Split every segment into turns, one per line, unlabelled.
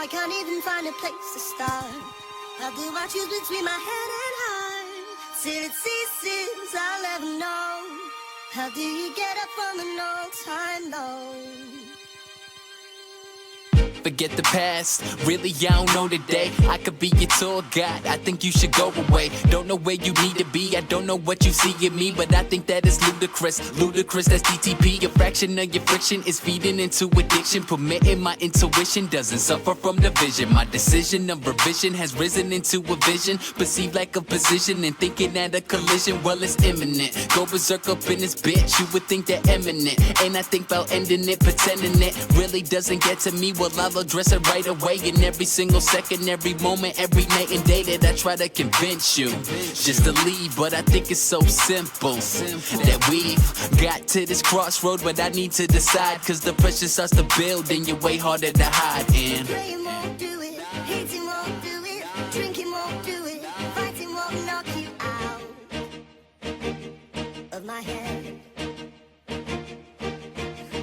I can't even find a place to start. How do I choose between my head and heart? Till it ceases, I'll never know. How do you get up from an all-time low?
Forget the past, really I don't know today. I could be your tour guide, I think you should go away. Don't know where you need to be, I don't know what you see in me, but I think that is ludicrous. Ludicrous, that's DTP. A fraction of your friction is feeding into addiction. Permitting my intuition doesn't suffer from division. My decision of revision has risen into a vision, perceived like a position and thinking at a collision. Well, it's imminent, go berserk up in this bitch. You would think they're eminent, and I think about ending it, pretending it really doesn't get to me. Well, I'll address it right away in every single second, every moment, every night and day that I try to convince you just to leave. But I think it's so simple that we've got to this crossroad, but I need to decide, cause the pressure starts to build and you're way harder to hide. And
praying won't do it, hating won't do it, drinking won't do it, fighting won't knock you out of my head.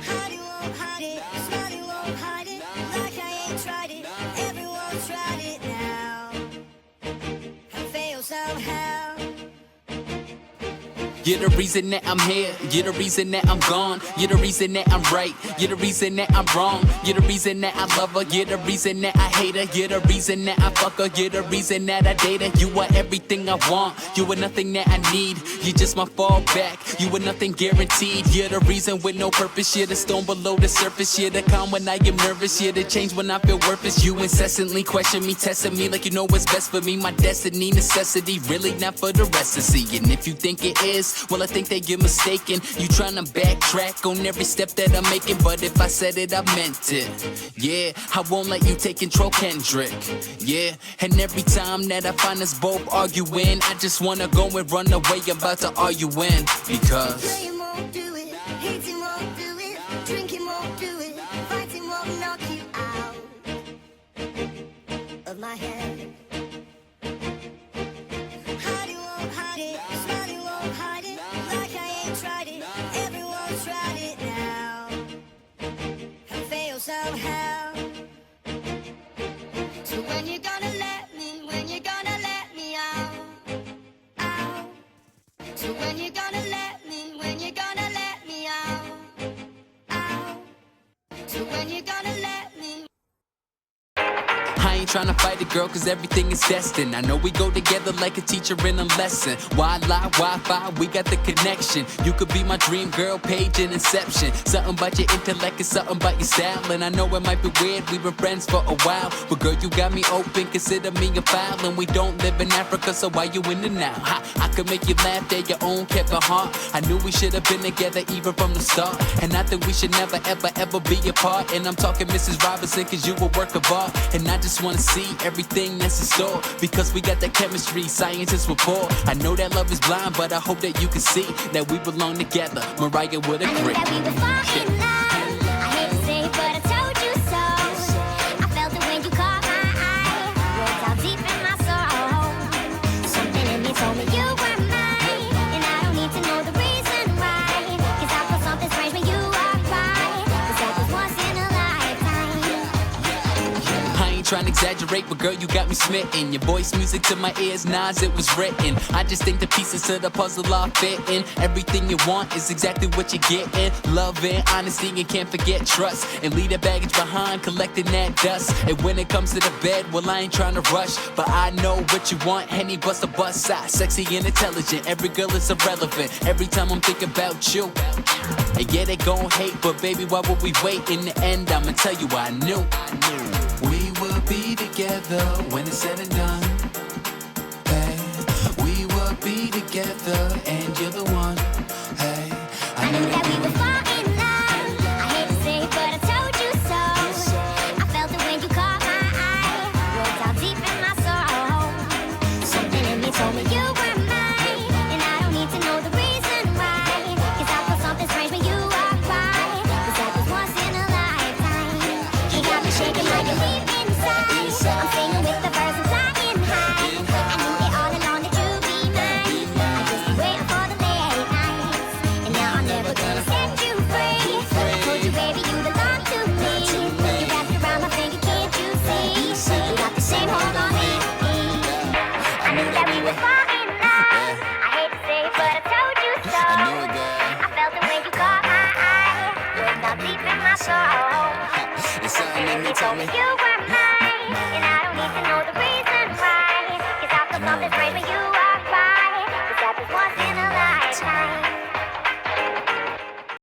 Hiding won't hide it, smiling won't hide it, like I ain't tried it, everyone's tried it now, I fail somehow.
you're the reason that I'm here, you're the reason that I'm gone, you're the reason that I'm right, you're the reason that I'm wrong, you're the reason that I love her, you're the reason that I hate her, you're the reason that I fuck her, you're the reason that I date her. You are everything I want, you are nothing that I need, you're just my fallback, you are nothing guaranteed. You're the reason with no purpose, you're the stone below the surface, you're the calm when I am nervous, you're the change when I feel worthless. You incessantly question me, testing me like you know what's best for me. My destiny, necessity, really not for the rest to see. And if you think it is, well, I think that you're mistaken. You tryna backtrack on every step that I'm making, but if I said it, I meant it. Yeah, I won't let you take control, Kendrick. Yeah, and every time that I find us both arguing, I just wanna go and run away, I'm about to argue in. Because
praying won't do it, hating won't do it, drinking won't do it, fighting won't knock you out of my head. Hiding won't hide it, smiling won't hide it, like I ain't tried it, everyone's tried it now, I fail somehow. So when you gonna let me, when you gonna let me out, out. So when you gonna let me, when you gonna let me out, out. So when you gonna let me.
I ain't tryna fight it, girl, cause everything is destined. I know we go together like a teacher in a lesson. Why lie, Wi-Fi, we got the connection. You could be my dream girl, page in inception. Something about your intellect and something about your style. And I know it might be weird, we've been friends for a while, but girl, you got me open, consider me a file. And we don't live in Africa, so why you in the now? I could make you laugh, they're your own, kept a heart. I knew we should have been together even from the start, and I think we should never, ever, ever be apart. And I'm talking Mrs. Robinson, cause you a work of art. And I just wanna see everything that's in store, because we got that chemistry, scientists report. I know that love is blind, but I hope that you can see that we belong together. Mariah would agree.
That we would fall in love. I hate to say it, but I told you so. I felt it when you caught my eye. Words out deep in my soul. Something in me told me you were mine, and I don't need to know the reason why. Cause I feel something strange when you walk by. Cause that was once in a lifetime.
I ain't trying to exaggerate, but girl, you got me smitten. Your voice music to my ears, Nas, it was written. I just think the pieces to the puzzle are fitting. Everything you want is exactly what you're getting. Love and honesty, and can't forget trust. And leave that baggage behind, collecting that dust. And when it comes to the bed, well, I ain't trying to rush, but I know what you want. Henny bust a bust side, sexy and intelligent. Every girl is irrelevant every time I'm thinking about you. And yeah, they gon' hate, but baby, why would we wait? In the end, I'ma tell you I knew. We will be together when it's said and done. Hey, we will be together, and you're the one. Hey, I knew that we would fall in love.
I hate to say it, but I told you so. I felt it when you caught my eye. Words out deep in my soul. Something in me told me you were mine, and I don't need to know the reason why. Cause I feel something strange when you walk by. Cause that was once in a lifetime. You got me shaking like a leaf inside. I'm singing with the birds and flying high. I knew it all along that you'd be mine. I just been waiting for the late nights, and now I'm never gonna set you deep in my soul.
And something in me told me
You were mine, and I don't need to know the reason.